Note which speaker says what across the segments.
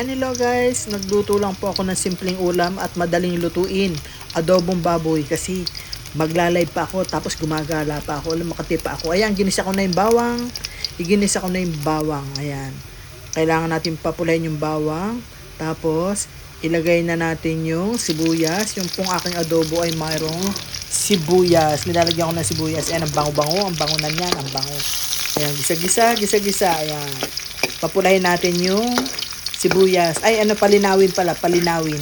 Speaker 1: Ayan, hello guys. Nagluto lang po ako ng simpleng ulam at madaling lutuin. Adobong baboy kasi magla-live pa ako tapos gumagala pa ako. Alam, makati pa ako. Ayan, ginisa ko na yung bawang. Iginisa ko na yung bawang. Ayan. Kailangan natin papulayin yung bawang. Tapos, ilagay na natin yung sibuyas. Yung pong aking adobo ay mayroong sibuyas. Nilalagyan ko ng sibuyas. Ayan, ang bango-bango. Ang bango na niyan. Ang bango. Ayan, gisa-gisa. Ayan. Papulayin natin yung sibuyas. Ay, palinawin pala. Palinawin.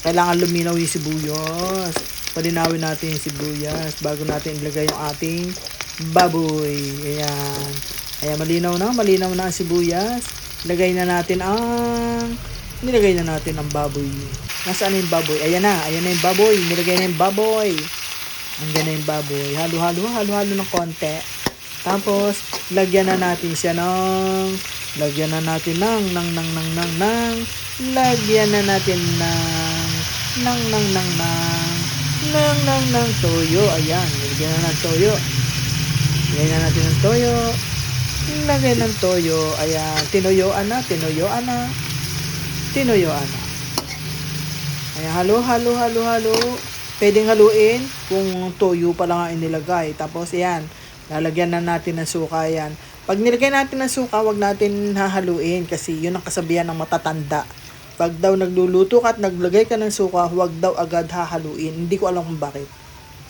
Speaker 1: Kailangan luminaw yung sibuyas. Palinawin natin yung sibuyas bago natin ilagay yung ating baboy. Ayan. Ayan, malinaw na ang sibuyas. Nilagay na natin ang baboy. Nasaan na yung baboy? Ayan na yung baboy. Nilagay na yung baboy. Andiyan na yung baboy. Halo-halo ng konti. Tapos, lagyan na natin ng toyo. Ayan, lagyan na ng toyo. Lagyan na natin ng toyo. Lagay ng toyo. Ayan, tinuyoan na. Ayan, halo. Pwedeng haluin kung toyo pa lang ang inilagay. Tapos, ayan, lalagyan na natin ng suka. Ayan. Pag nilagay natin ng suka, wag natin hahaluin kasi yun ang kasabihan ng matatanda. Pag daw nagluluto ka at naglagay ka ng suka, wag daw agad hahaluin. Hindi ko alam kung bakit.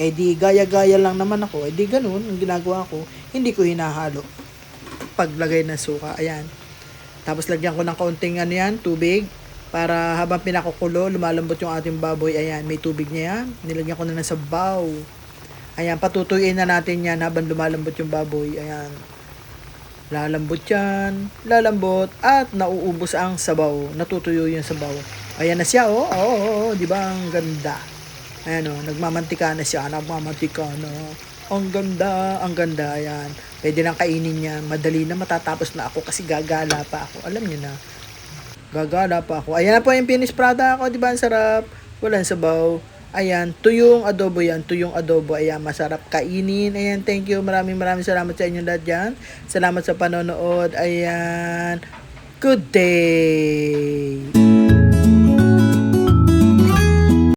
Speaker 1: Eh di gaya-gaya lang naman ako. Eh di ganun ang ginagawa ko. Hindi ko hinahalo. Paglagay ng suka, ayan. Tapos lagyan ko ng kaunting tubig. Para habang pinakukulo, lumalambot yung ating baboy. Ayan, may tubig niya yan. Nilagyan ko na ng sabaw. Ayan, patutuyuin na natin yan habang lumalambot yung baboy. Ayan. Lalambot at nauubos ang sabaw. Natutuyo yung sabaw. Ayan na siya, oh. Oo, di ba ang ganda? Ayan, nagmamantika na siya. Ang ganda. Ayan. Pwede nang kainin niya. Madali na matatapos na ako kasi gagala pa ako. Alam niyo na. Gagala pa ako. Ayan na po yung finished product ako. Di ba ang sarap? Walang sabaw. Ayan, tuyong adobo yan. Ayan, masarap kainin. Ayan, thank you. Maraming salamat sa inyo lahat dyan. Salamat sa panonood. Ayan, good day.